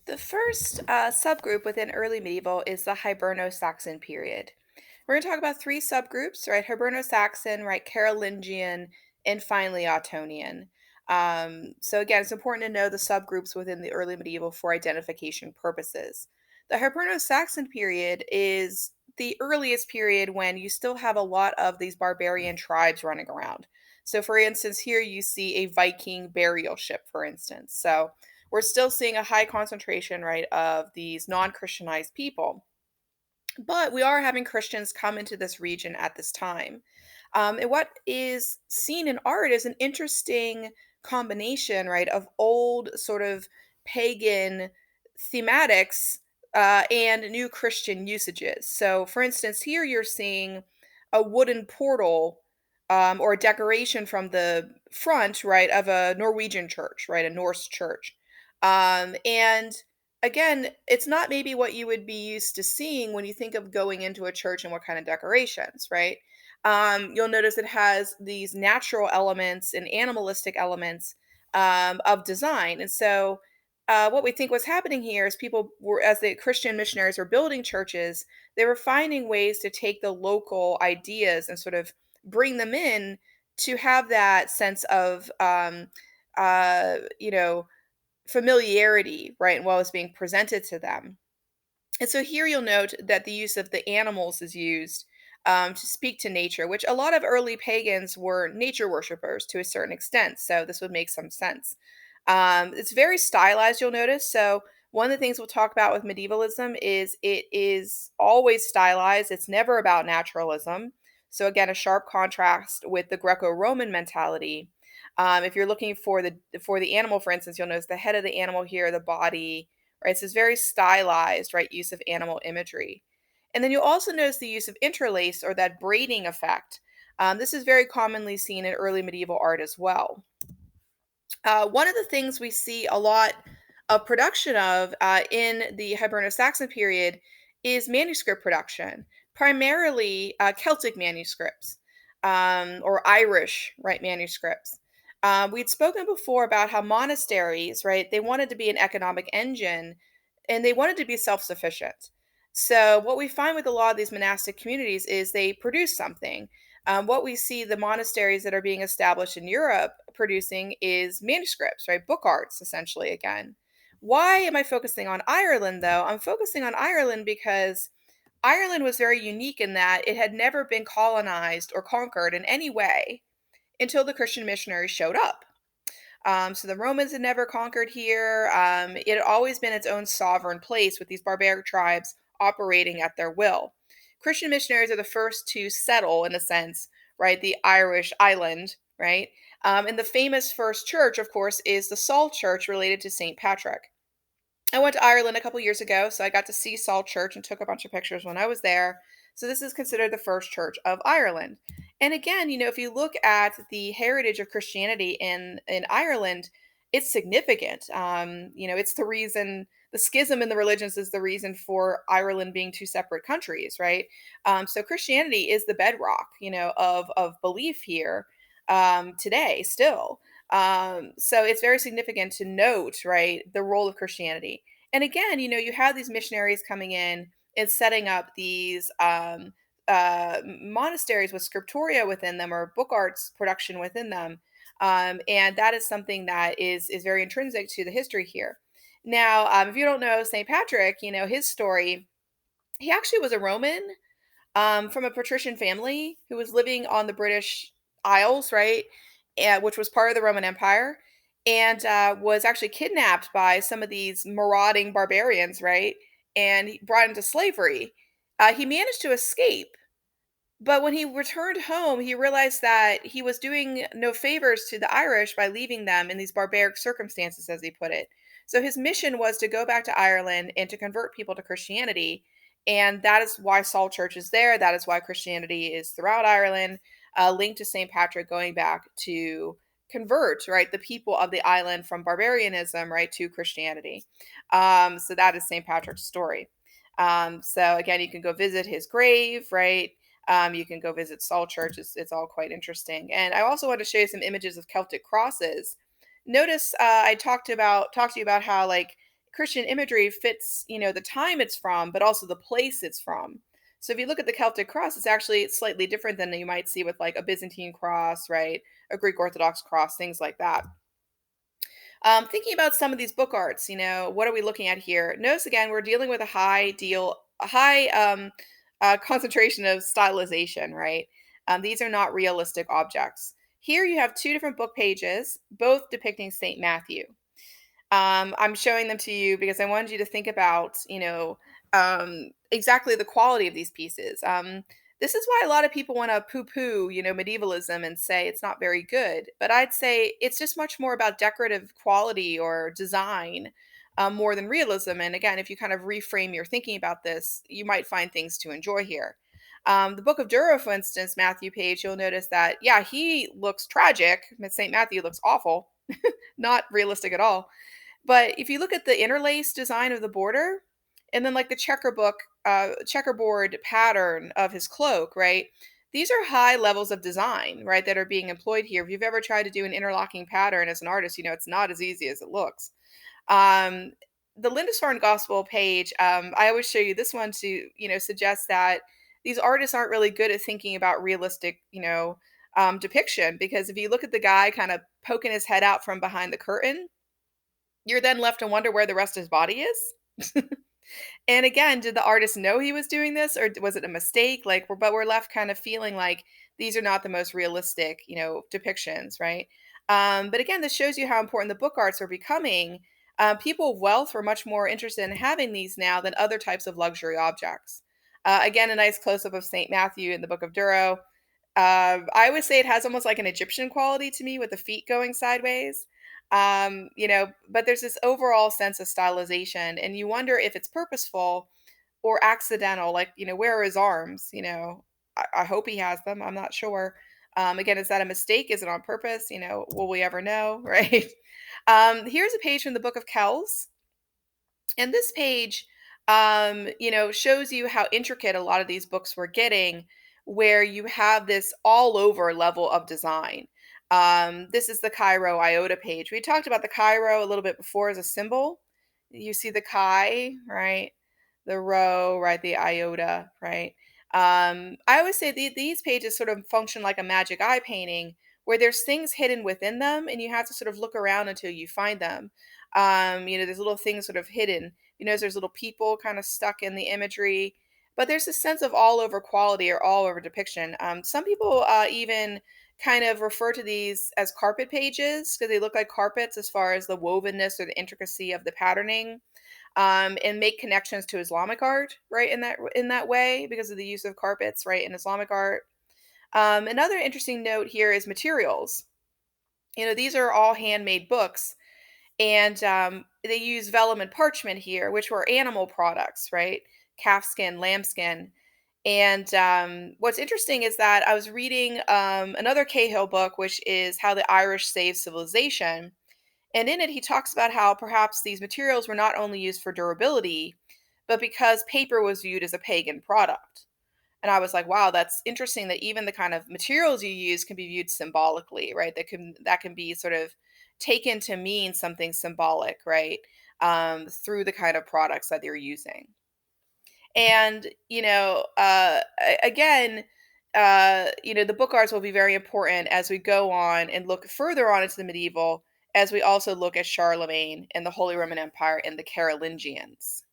The first subgroup within early medieval is the Hiberno-Saxon period. We're going to talk about three subgroups, right? Hiberno-Saxon, right? Carolingian, and finally Ottonian. So again, it's important to know the subgroups within the early medieval for identification purposes. The Hiberno-Saxon period is the earliest period when you still have a lot of these barbarian tribes running around. So, for instance, here you see a Viking burial ship, for instance. So, we're still seeing a high concentration, right, of these non-Christianized people. But we are having Christians come into this region at this time. And what is seen in art is an interesting combination, right, of old sort of pagan thematics and new Christian usages. So, for instance, here you're seeing a wooden portal or a decoration from the front, right, of a Norwegian church, right, a Norse church. And again, it's not maybe what you would be used to seeing when you think of going into a church and what kind of decorations, right? You'll notice it has these natural elements and animalistic elements of design. And so, what we think was happening here is people were, as the Christian missionaries were building churches, they were finding ways to take the local ideas and sort of bring them in to have that sense of, you know, familiarity, right, while it's being presented to them. And so here you'll note that the use of the animals is used to speak to nature, which a lot of early pagans were nature worshippers to a certain extent. So this would make some sense. It's very stylized, you'll notice. So one of the things we'll talk about with medievalism is it is always stylized. It's never about naturalism. So again, a sharp contrast with the Greco-Roman mentality. If you're looking for the animal, for instance, you'll notice the head of the animal here, the body, right? So it's very stylized, right? Use of animal imagery. And then you'll also notice the use of interlace or that braiding effect. This is very commonly seen in early medieval art as well. One of the things we see a lot of production of in the Hiberno-Saxon period is manuscript production, primarily Celtic manuscripts or Irish, right, manuscripts. We'd spoken before about how monasteries, right, they wanted to be an economic engine and they wanted to be self-sufficient. So what we find with a lot of these monastic communities is they produce something. What we see the monasteries that are being established in Europe producing is manuscripts, right? Book arts, essentially, again. Why am I focusing on Ireland, though? I'm focusing on Ireland because Ireland was very unique in that it had never been colonized or conquered in any way until the Christian missionaries showed up. So the Romans had never conquered here. It had always been its own sovereign place with these barbaric tribes operating at their will. Christian missionaries are the first to settle, in a sense, right, the Irish island, right? And the famous first church, of course, is the Saul Church related to St. Patrick. I went to Ireland a couple years ago, so I got to see Saul Church and took a bunch of pictures when I was there. So this is considered the first church of Ireland. And again, if you look at the heritage of Christianity in Ireland, it's significant. It's the reason the schism in the religions is the reason for Ireland being two separate countries, right? So Christianity is the bedrock, of belief here today still. So it's very significant to note, right, the role of Christianity. And again, you have these missionaries coming in and setting up these monasteries with scriptoria within them or book arts production within them. And that is something that is very intrinsic to the history here. Now, if you don't know St. Patrick, his story, he actually was a Roman from a patrician family who was living on the British Isles, right, which was part of the Roman Empire, and was actually kidnapped by some of these marauding barbarians, right, and brought into slavery. He managed to escape, but when he returned home, he realized that he was doing no favors to the Irish by leaving them in these barbaric circumstances, as he put it. So his mission was to go back to Ireland and to convert people to Christianity. And that is why Saul Church is there. That is why Christianity is throughout Ireland, linked to St. Patrick going back to convert, right, the people of the island from barbarianism, right, to Christianity. So that is St. Patrick's story. So again, you can go visit his grave, right? You can go visit Saul Church. It's all quite interesting. And I also want to show you some images of Celtic crosses. Notice I talked to you about how like Christian imagery fits, the time it's from, but also the place it's from. So if you look at the Celtic cross, it's actually slightly different than you might see with like a Byzantine cross, right? A Greek Orthodox cross, things like that. Thinking about some of these book arts, what are we looking at here? Notice again, we're dealing with a high concentration of stylization, right? These are not realistic objects. Here you have two different book pages, both depicting Saint Matthew. I'm showing them to you because I wanted you to think about, exactly the quality of these pieces. This is why a lot of people want to poo-poo, medievalism and say it's not very good. But I'd say it's just much more about decorative quality or design, more than realism. And again, if you kind of reframe your thinking about this, you might find things to enjoy here. The Book of Durrow, for instance, Matthew Page, you'll notice that, yeah, he looks tragic. St. Matthew looks awful, not realistic at all. But if you look at the interlace design of the border, and then like the checkerboard pattern of his cloak, right? These are high levels of design, right, that are being employed here. If you've ever tried to do an interlocking pattern as an artist, it's not as easy as it looks. Um, the Lindisfarne Gospel page, I always show you this one to, suggest that these artists aren't really good at thinking about realistic, depiction. Because if you look at the guy kind of poking his head out from behind the curtain, you're then left to wonder where the rest of his body is. And again, did the artist know he was doing this or was it a mistake? But we're left kind of feeling like these are not the most realistic, depictions, right? But again, this shows you how important the book arts are becoming. People of wealth are much more interested in having these now than other types of luxury objects. Again, a nice close up of St. Matthew in the Book of Durrow. I would say it has almost like an Egyptian quality to me with the feet going sideways. But there's this overall sense of stylization, and you wonder if it's purposeful or accidental. Like, where are his arms? I hope he has them. I'm not sure. Again, is that a mistake? Is it on purpose? Will we ever know? Right. Here's a page from the Book of Kells. And this page, shows you how intricate a lot of these books were getting, where you have this all over level of design. This is the Chi-Rho iota page. We talked about the Chi-Rho a little bit before as a symbol. You see the chi, right? The rho, right? The iota, right? I always say these pages sort of function like a magic eye painting, where there's things hidden within them, and you have to sort of look around until you find them. There's little things sort of hidden. There's little people kind of stuck in the imagery, but there's a sense of all over quality or all over depiction. Some people even kind of refer to these as carpet pages because they look like carpets as far as the wovenness or the intricacy of the patterning, and make connections to Islamic art, right? In that way because of the use of carpets, right, in Islamic art. Another interesting note here is materials. These are all handmade books, and they use vellum and parchment here, which were animal products, right? Calf skin, lamb skin. And what's interesting is that I was reading another Cahill book, which is How the Irish Saved Civilization. And in it, he talks about how perhaps these materials were not only used for durability, but because paper was viewed as a pagan product. And I was like, wow, that's interesting that even the kind of materials you use can be viewed symbolically, right? That can be sort of taken to mean something symbolic, right? Through the kind of products that they're using. And, again, the book arts will be very important as we go on and look further on into the medieval, as we also look at Charlemagne and the Holy Roman Empire and the Carolingians.